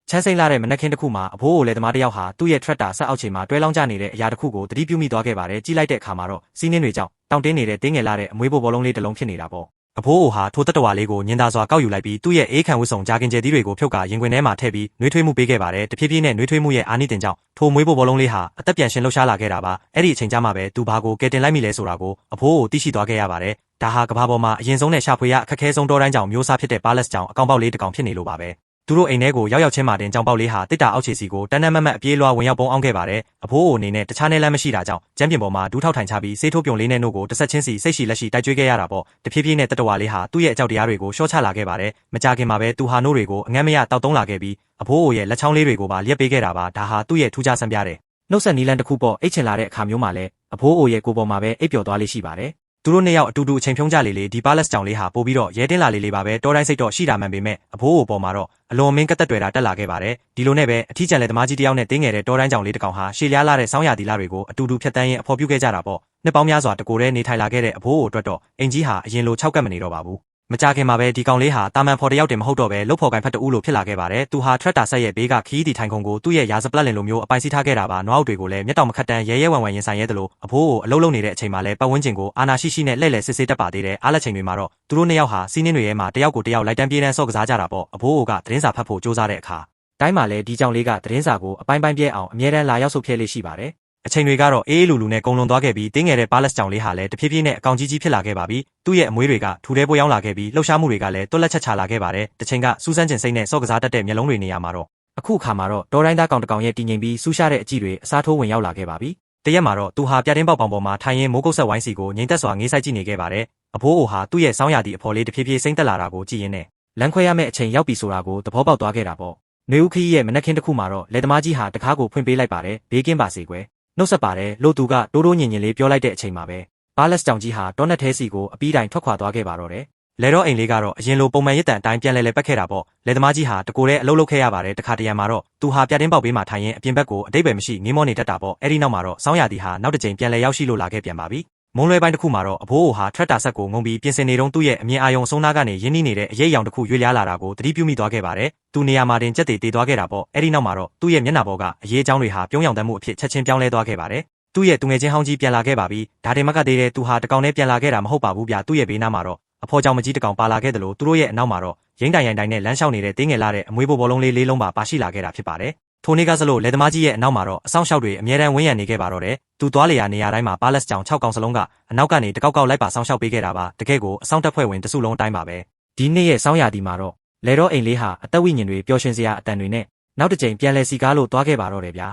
ချမ်းစိမ့်လာတဲ့မနက်ခင်းတစ်ခုမှာအဖိုးကိုလည်းသမားတစ်ယောက်ဟာသူ့ရဲ့ tractor ဆက်အောက်ခြေမှာတွဲလောင်းကျနေတဲ့အရာတစ်ခုကိုသတိပြုမိသွားခဲ့ပါတယ်ကြည့်လိုက်တဲ့အခါမှာတော့စီးနှင်းတွေကြောင့်တောင့်တင်းနေတဲ့တင်းငယ်လာတဲ့အမွေးဘောလုံးလေးတစ်လုံးဖြစ်နေတာပေါ့အဖိုးအိုဟာထိုတတဝါလေးကိုညင်သာစွာကောက်ယူလိုက်ပြီးသူ့ရဲ့အေးခံဝတ်စုံဂျာကင်ကျဲသီးတွေကိုဖြုတ်ကာရင်ခွင်ထဲမှာထည့်ပြီးနှွေးထွေးမှုပေးခဲ့ပါတယ်တဖြည်းဖြည်းနဲ့နှွေးထွေးမှုရဲ့အာနိသင်ကြောင့်ထိုမွေးဘောလုံးလေးဟာအသက်ပြန်ရှင်လှုပ်ရှားလာခဲ့တာပါအဲ့ဒီအချိန်ကျမှပဲသူဘာကိုကယ်တင်လိုက်မိလဲဆိုတာကိုအဖိုးအိုသိရှိသွားခဲ့ရပါတယ်ဒါဟာကဘာပေါ်မှာအရင်ဆုံးနဲ့ရှာဖွေရအခက်ခဲဆုံးတောတိုင်းကြောင်မျိုးစားဖြစ်တဲ့ပါလက်စ်ကြောင်အကောင်ပေါက်လေးတစ်ကောင်ဖြစ်နေလို့ပါပဲသူတို့အိမ်ထဲကိုရောက်ချင်းမှတင်ကြောင်ပေါက်လေးဟာတစ်တာအောက်ခြေစီကိုတန်းတန်းမတ်မတ်အပြေးလွှာဝင်ရောက်ပုံအောင်ခဲ့ပါတယ်အဖိုးအိုအနေနဲ့တခြားနယ်လမ်းမရှိတာကြောင့်ကျမ်းပြင်ပေါ်မှာဒူးထောက်ထိုင်ချပြီးဆေးထိုးပြုံလေးနဲ့နို့ကိုတစ်ဆက်ချင်းစီစိတ်ရှိလက်ရှိတိုက်ကြွေးခဲ့ရတာပေါ့တဖြည်းဖြည်းနဲ့တတဝါလေးဟာသူ့ရဲ့အကြောက်တရားတွေကိုရှော့ချလာခဲ့ပါတယ်မကြခင်မှာပဲသူဟာနို့တွေကိုအငမ်းမရတောက်သုံးလာခဲ့ပြီးအဖိုးအိုရဲ့လက်ချောင်းလေးတွေကိုပါလျက်ပေးခဲ့တာပါဒါဟာသူ့ရဲ့ထူးခြားဆန်းပြတဲ့နှုတ်ဆက်နီလန်တစ်ခုပေါ့အိတ်ချင်လာတဲ့အခါမျိုးမှာလဲအဖိုးအိုရဲ့ကိုယ်ပေါ်မှာပဲအိပ်ပျော်သွားလေးရှိပါတယ်သူတို့နှစ်ယောက်အတူတူအချိန်ဖြုံးကြလေလေဒီပါလက်စ်ကြောင်လေးဟာပို့ပြီးတော့ရဲတင်းလာလေလေပါပဲတောတိုင်းစိတ်တော့ရှိတာမှန်ပေမဲ့အဖိုးအိုပေါ်မှာတော့အလွန်မင်းကသက်တွေတာတက်လာခဲ့ပါတယ်ဒီလိုနဲ့ပဲအထီးကျန်လေသမားကြီးတယောက်နဲ့တင်းငယ်တဲ့တောတိုင်းကြောင်လေးတစ်ကောင်ဟာရှေ့လျားလာတဲ့ဆောင်းရာသီလတွေကိုအတူတူဖြတ်တန်းရင်းအဖော်ပြုခဲ့ကြတာပေါ့နှစ်ပေါင်းများစွာတကိုယ်တည်းနေထိုင်လာခဲ့တဲ့အဖိုးအိုအတွက်တော့အင်ကြီးဟာအရင်လို၆ကပ်မနေတော့ပါဘူးမကြခင်မှာပဲဒီကောင်လေးဟာတာမန်ဖော်တယောက်တင်မဟုတ်တော့ပဲလုတ်ဖော်ကိုင်ဖက်တူးလို့ဖြစ်လာခဲ့ပါတယ်သူဟာထရက်တာဆက်ရဲ့ဘေးကခီးတီထိုင်ခုံကိုသူ့ရဲ့ရာဇပလက်လင်လိုမျိုးအပိုင်စီးထားခဲ့တာပါနွားအုပ်တွေကိုလည်းမျက်တောင်မခတ်တန်းရဲရဲဝံဝံရင်ဆိုင်ရဲသလိုအဖိုးကိုအလုံးလုံးနေတဲ့အချိန်မှာလည်းပတ်ဝန်းကျင်ကိုအာနာရှိရှိနဲ့လှည့်လည်စစ်ဆေးတတ်ပါသေးတယ်အားလက်ချိန်တွေမှာတော့သူတို့နှစ်ယောက်ဟာစီးနှင်းတွေထဲမှာတယောက်ကိုတယောက်လိုက်တန်းပြေးတန်းဆော့ကစားကြတာပေါ့အဖိုးကသတင်းစာဖတ်ဖို့စူးစမ်းတဲ့အခါတိုင်းမှာလည်းဒီကြောင်လေးကသတင်းစာကိုအပိုင်းပိုင်းပြဲအောင်အမြဲတမ်းလာရောက်ဆုတ်ဖြဲလေးရှိပါတယ်အချိန်တွေကတော့အေးလူလူနဲ့ကုံလွန်သွားခဲ့ပြီးတင်းငယ်တဲ့ပါလက်စ်ကြောင်လေးဟာလည်းတဖြည်းဖြည်းနဲ့အကောင်ကြီးဖြစ်လာခဲ့ပါပြီသူ့ရဲ့အမွေးတွေကထူထဲပွေးရောက်လာခဲ့ပြီးလှုပ်ရှားမှုတွေကလည်းတွက်လက်ချက်ချလာခဲ့ပါတယ်တစ်ချိန်ကစူးစမ်းကျင်စိတ်နဲ့စော့ကစားတတ်တဲ့မျက်လုံးတွေနေရာမှာတော့အခုအခါမှာတော့ဒေါ်တိုင်းသားကောင်တစ်ကောင်ရဲ့တည်ငြိမ်ပြီးစူးရှားတဲ့အကြည့်တွေအစားထိုးဝင်ရောက်လာခဲ့ပါပြီတရက်မှာတော့သူဟာပြတင်းပေါက်ပေါင်ပေါ်မှာထိုင်ရင်းမိုးကုတ်ဆက်ဝိုင်းစီကိုငိမ့်သက်စွာငေးဆိုင်ကြည့်နေခဲ့ပါတယ်အဖိုးအိုဟာသူ့ရဲ့ဆောင်းရာသီအဖော်လေးတဖြည်းဖြည်းစိမ့်သက်လာတာကိုကြည့်ရင်းနဲ့လမ်းခွဲရမယ့်အချိန်ရောက်ပြီဆိုတာကိုသဘောပေါက်သွားခဲ့တာပေါ့နေဦးခီးရဲ့မနက်ခင်းတစ်ခုမှာတော့လက်သမားကြီးဟာတကားကိုဖွင့်ပေးလိုက်ပါတယ်ဘေးကင်းပါစေကွယ်နှုတ်ဆက်ပါတယ်လို့သူကတိုးတိုးညင်ညင်လေးပြောလိုက်တဲ့အချိန်မှာပဲပါလက်စ်ကြောင်ကြီးဟာတောနက်သေးစီကိုအပီးတိုင်ထွက်ခွာသွားခဲ့ပါတော့တယ်လဲတော့အိမ်လေးကတော့အရင်လိုပုံမှန်ရစ်တန်အတိုင်းပြန်လဲပတ်ခဲ့တာပေါ့လဲသမားကြီးဟာတကိုယ်တည်းအလုပ်လုပ်ခဲ့ရပါတယ်တခါတရံမှာတော့သူဟာပြတင်းပေါက်ဘေးမှာထိုင်ရင်အပြင်ဘက်ကိုအတိတ်ပဲမရှိငေးမောနေတတ်တာပေါ့အဲ့ဒီနောက်မှာတော့ဆောင်းရာသီဟာနောက်တစ်ကြိမ်ပြန်လဲရောက်ရှိလို့လာခဲ့ပြန်ပါပြီမုံလွဲပိုင်းတစ်ခုမှာတော့အဖိုးအိုဟာထရက်တာဆက်ကိုငုံပြီးပြင်ဆင်နေတုန်းသူ့ရဲ့အမြင်အာရုံအဆုံးနားကနေရင်းနှီးနေတဲ့အရေးအယောင်တစ်ခုရွေ့လျားလာတာကိုသတိပြုမိသွားခဲ့ပါတယ်သူနေရာမှာတင်ကြက်တေတေသွားခဲ့တာပေါ့အဲ့ဒီနောက်မှာတော့သူ့ရဲ့မျက်နှာပေါ်ကအရေးအကြောင်းတွေဟာပြုံးယောင်တမ်းမှုအဖြစ်ချက်ချင်းပြောင်းလဲသွားခဲ့ပါတယ်သူ့ရဲ့သူငယ်ချင်းဟောင်းကြီးပြန်လာခဲ့ပါပြီဒါတင်မကသေးတဲ့သူဟာတကောင်နဲ့ပြန်လာခဲ့တာမဟုတ်ပါဘူးဗျသူ့ရဲ့ဘေးနားမှာတော့အဖော်ကြောင့်မကြီးတကောင်ပါလာခဲ့တယ်လို့သူတို့ရဲ့အနောက်မှာတော့ရင်းတိုင်ရိုင်တိုင်နဲ့လမ်းလျှောက်နေတဲ့တင်းငယ်လာတဲ့အမွေးဘောလုံးလေးလုံးပါရှိလာခဲ့တာဖြစ်ပါတယ်ထိုနေ့ကစလို့လေသမားကြီးရဲ့အနောက်မှာတော့အဆောင်ရှောက်တွေအမြဲတမ်းဝန်းရံနေခဲ့ပါတော့တယ်သူသွားလေရာနေရာတိုင်းမှာပါလက်စ်ကြောင်6ကောင်စလုံးကအနောက်ကနေတကောက်လိုက်ပါဆောင်ရှောက်ပေးခဲ့တာပါတကယ်ကိုအဆောင်တက်ဖွဲ့ဝင်တစုလုံးအတိုင်းပါပဲဒီနေ့ရဲ့ဆောင်းရာသီမှာတော့လေတော့အိမ်လေးဟာအသက်ဝိညာဉ်တွေပျော်ရွှင်စရာအတန်တွေနဲ့နောက်တစ်ကြိမ်ပြန်လဲစီကားလို့သွားခဲ့ပါတော့တယ်ဗျာ